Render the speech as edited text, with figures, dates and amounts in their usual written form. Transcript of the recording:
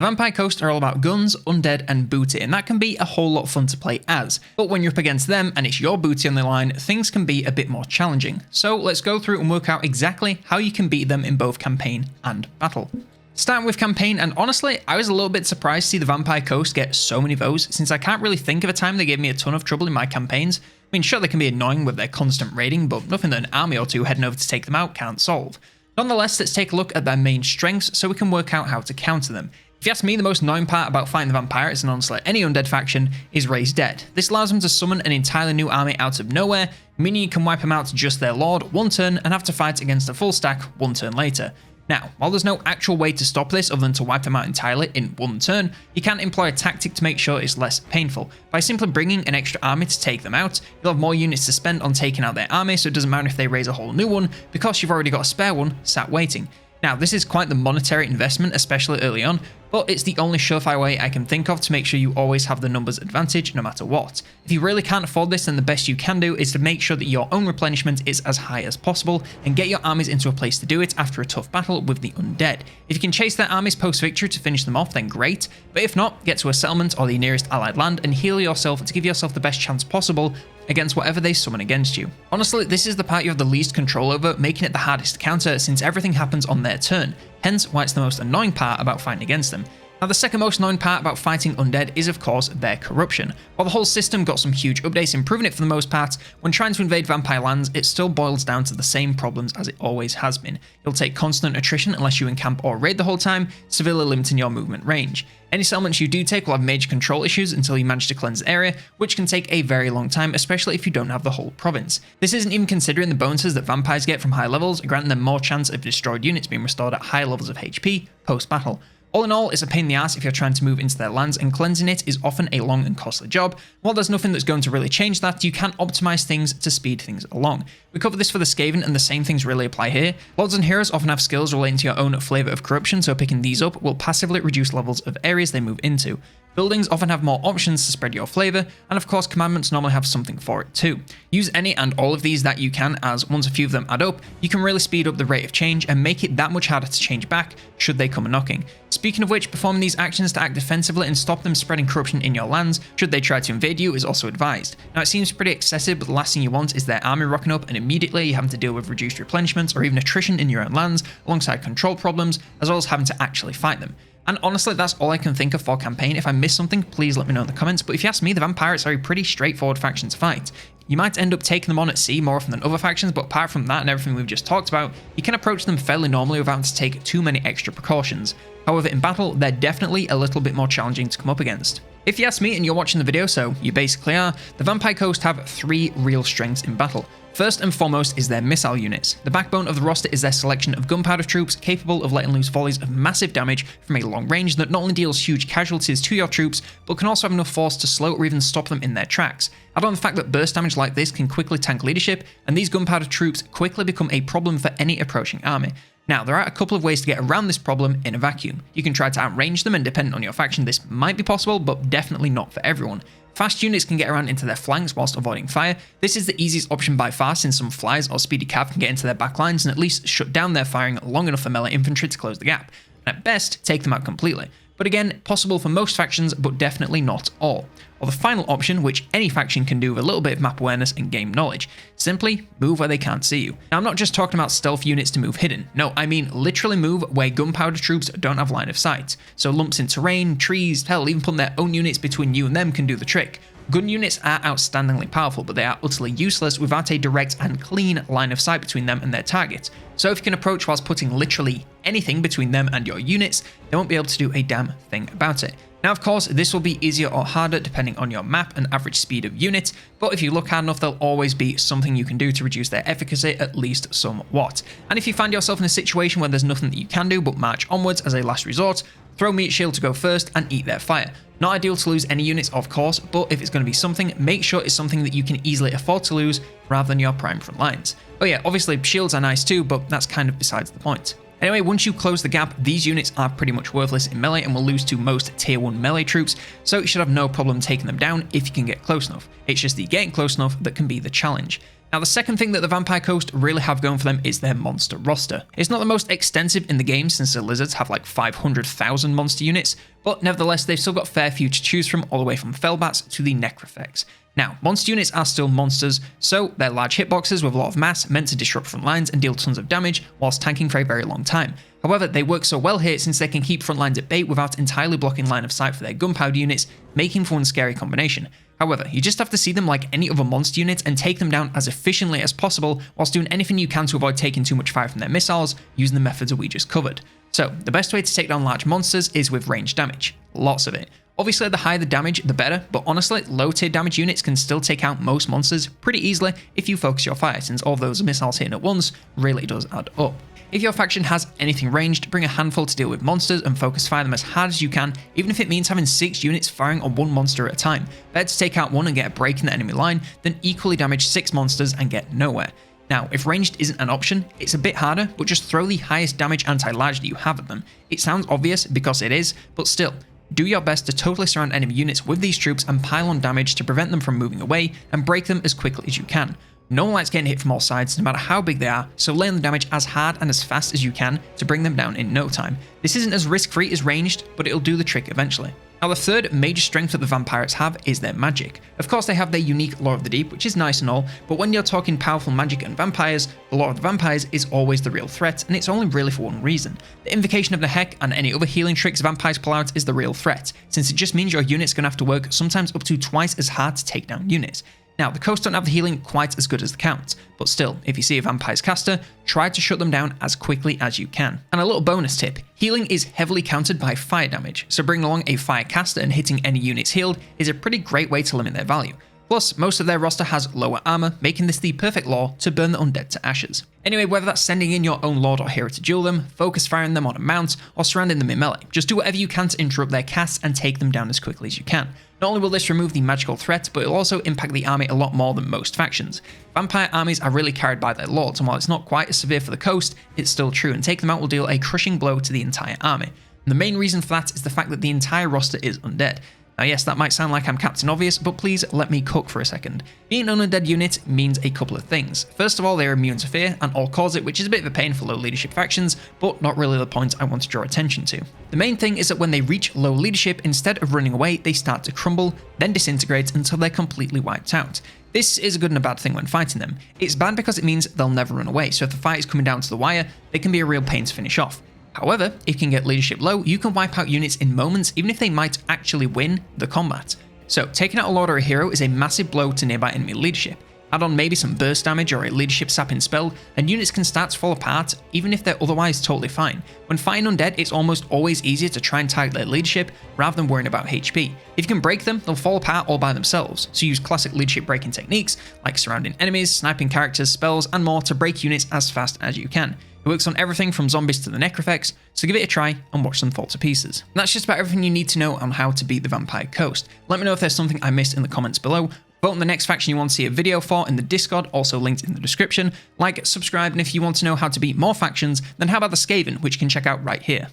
Vampire Coast are all about guns, undead, and booty, and that can be a whole lot of fun to play as. But when you're up against them and it's your booty on the line, things can be a bit more challenging. So let's go through and work out exactly how you can beat them in both campaign and battle. Starting with campaign, and honestly, I was a little bit surprised to see the Vampire Coast get so many votes, since I can't really think of a time they gave me a ton of trouble in my campaigns. I mean, sure, they can be annoying with their constant raiding, but nothing that an army or two heading over to take them out can't solve. Nonetheless, let's take a look at their main strengths so we can work out how to counter them. If you ask me, the most annoying part about fighting the vampires, and honestly any undead faction, is Raise Dead. This allows them to summon an entirely new army out of nowhere, meaning you can wipe them out to just their lord one turn and have to fight against a full stack one turn later. Now, while there's no actual way to stop this other than to wipe them out entirely in one turn, you can employ a tactic to make sure it's less painful. By simply bringing an extra army to take them out, you'll have more units to spend on taking out their army, so it doesn't matter if they raise a whole new one, because you've already got a spare one sat waiting. Now, this is quite the monetary investment, especially early on, but it's the only surefire way I can think of to make sure you always have the numbers advantage no matter what. If you really can't afford this, then the best you can do is to make sure that your own replenishment is as high as possible and get your armies into a place to do it after a tough battle with the undead. If you can chase their armies post-victory to finish them off, then great, but if not, get to a settlement or the nearest allied land and heal yourself to give yourself the best chance possible against whatever they summon against you. Honestly, this is the part you have the least control over, making it the hardest to counter since everything happens on their turn, hence why it's the most annoying part about fighting against them. Now, the second most annoying part about fighting undead is of course their corruption. While the whole system got some huge updates improving it for the most part, when trying to invade vampire lands, it still boils down to the same problems as it always has been. You'll take constant attrition unless you encamp or raid the whole time, severely limiting your movement range. Any settlements you do take will have major control issues until you manage to cleanse the area, which can take a very long time, especially if you don't have the whole province. This isn't even considering the bonuses that vampires get from high levels, granting them more chance of destroyed units being restored at higher levels of HP post-battle. All in all, it's a pain in the ass if you're trying to move into their lands, and cleansing it is often a long and costly job. While there's nothing that's going to really change that, you can optimize things to speed things along. We covered this for the Skaven, and the same things really apply here. Lords and heroes often have skills relating to your own flavor of corruption, so picking these up will passively reduce levels of areas they move into. Buildings often have more options to spread your flavor, and of course commandments normally have something for it too. Use any and all of these that you can, as once a few of them add up, you can really speed up the rate of change and make it that much harder to change back should they come knocking. Speaking of which, performing these actions to act defensively and stop them spreading corruption in your lands should they try to invade you is also advised. Now, it seems pretty excessive, but the last thing you want is their army rocking up and immediately you're having to deal with reduced replenishments or even attrition in your own lands, alongside control problems, as well as having to actually fight them. And honestly, that's all I can think of for campaign. If I missed something, please let me know in the comments, but if you ask me, the vampires are a pretty straightforward faction to fight. You might end up taking them on at sea more often than other factions, but apart from that and everything we've just talked about, you can approach them fairly normally without having to take too many extra precautions. However, in battle, they're definitely a little bit more challenging to come up against. If you ask me and you're watching the video, so you basically are, the Vampire Coast have 3 real strengths in battle. First and foremost is their missile units. The backbone of the roster is their selection of gunpowder troops capable of letting loose volleys of massive damage from a long range that not only deals huge casualties to your troops, but can also have enough force to slow or even stop them in their tracks. Add on the fact that burst damage like this can quickly tank leadership, and these gunpowder troops quickly become a problem for any approaching army. Now, there are a couple of ways to get around this problem in a vacuum. You can try to outrange them, and depending on your faction this might be possible, but definitely not for everyone. Fast units can get around into their flanks whilst avoiding fire. This is the easiest option by far, since some flyers or speedy cav can get into their backlines and at least shut down their firing long enough for melee infantry to close the gap, and at best take them out completely. But again, possible for most factions, but definitely not all. Or the final option, which any faction can do with a little bit of map awareness and game knowledge. Simply move where they can't see you. Now, I'm not just talking about stealth units to move hidden. No, I mean literally move where gunpowder troops don't have line of sight. So lumps in terrain, trees, hell, even putting their own units between you and them can do the trick. Gun units are outstandingly powerful, but they are utterly useless without a direct and clean line of sight between them and their target. So if you can approach whilst putting literally anything between them and your units, they won't be able to do a damn thing about it. Now, of course, this will be easier or harder depending on your map and average speed of unit, but if you look hard enough, there'll always be something you can do to reduce their efficacy at least somewhat. And if you find yourself in a situation where there's nothing that you can do but march onwards as a last resort, throw meat shield to go first and eat their fire. Not ideal to lose any units, of course, but if it's going to be something, make sure it's something that you can easily afford to lose rather than your prime front lines. Oh yeah, obviously shields are nice too, but that's kind of besides the point. Anyway, once you close the gap, these units are pretty much worthless in melee and will lose to most tier 1 melee troops, so you should have no problem taking them down if you can get close enough. It's just the getting close enough that can be the challenge. Now, the second thing that the Vampire Coast really have going for them is their monster roster. It's not the most extensive in the game since the Lizards have like 500,000 monster units, but nevertheless they've still got a fair few to choose from, all the way from Felbats to the Necrofex. Now, monster units are still monsters, so they're large hitboxes with a lot of mass meant to disrupt front lines and deal tons of damage whilst tanking for a very long time. However, they work so well here since they can keep front lines at bay without entirely blocking line of sight for their gunpowder units, making for one scary combination. However, you just have to see them like any other monster unit and take them down as efficiently as possible whilst doing anything you can to avoid taking too much fire from their missiles using the methods that we just covered. So, the best way to take down large monsters is with ranged damage. Lots of it. Obviously, the higher the damage, the better, but honestly, low tier damage units can still take out most monsters pretty easily if you focus your fire, since all those missiles hitting at once really does add up. If your faction has anything ranged, bring a handful to deal with monsters and focus fire them as hard as you can, even if it means having 6 units firing on one monster at a time. Better to take out one and get a break in the enemy line than equally damage 6 monsters and get nowhere. Now, if ranged isn't an option, it's a bit harder, but just throw the highest damage anti-large that you have at them. It sounds obvious because it is, but still, do your best to totally surround enemy units with these troops and pile on damage to prevent them from moving away and break them as quickly as you can. No one likes getting hit from all sides, no matter how big they are, so lay on the damage as hard and as fast as you can to bring them down in no time. This isn't as risk-free as ranged, but it'll do the trick eventually. Now, the third major strength that the Vampirates have is their magic. Of course, they have their unique Lore of the Deep, which is nice and all, but when you're talking powerful magic and vampires, the Lore of the Vampires is always the real threat, and it's only really for one reason. The Invocation of the Heck and any other healing tricks vampires pull out is the real threat, since it just means your unit's gonna have to work sometimes up to twice as hard to take down units. Now, the Coast don't have the healing quite as good as the Counts, but still, if you see a Vampire's caster, try to shut them down as quickly as you can. And a little bonus tip, healing is heavily countered by fire damage, so bringing along a fire caster and hitting any units healed is a pretty great way to limit their value. Plus, most of their roster has lower armor, making this the perfect lore to burn the undead to ashes. Anyway, whether that's sending in your own lord or hero to duel them, focus firing them on a mount, or surrounding them in melee, just do whatever you can to interrupt their casts and take them down as quickly as you can. Not only will this remove the magical threat, but it'll also impact the army a lot more than most factions. Vampire armies are really carried by their lords, and while it's not quite as severe for the Coast, it's still true, and taking them out will deal a crushing blow to the entire army. And the main reason for that is the fact that the entire roster is undead. Now yes, that might sound like I'm Captain Obvious, but please let me cook for a second. Being an undead unit means a couple of things. First of all, they're immune to fear, and all cause it, which is a bit of a pain for low leadership factions, but not really the point I want to draw attention to. The main thing is that when they reach low leadership, instead of running away, they start to crumble, then disintegrate until they're completely wiped out. This is a good and a bad thing when fighting them. It's bad because it means they'll never run away, so if the fight is coming down to the wire, they can be a real pain to finish off. However, if you can get leadership low, you can wipe out units in moments even if they might actually win the combat. So taking out a lord or a hero is a massive blow to nearby enemy leadership. Add on maybe some burst damage or a leadership sapping spell, and units can start to fall apart even if they're otherwise totally fine. When fighting undead, it's almost always easier to try and target their leadership rather than worrying about HP. If you can break them, they'll fall apart all by themselves, so use classic leadership breaking techniques like surrounding enemies, sniping characters, spells, and more to break units as fast as you can. It works on everything from zombies to the Necrofex, so give it a try and watch them fall to pieces. And that's just about everything you need to know on how to beat the Vampire Coast. Let me know if there's something I missed in the comments below. Vote on the next faction you want to see a video for in the Discord, also linked in the description. Like, subscribe, and if you want to know how to beat more factions, then how about the Skaven, which you can check out right here.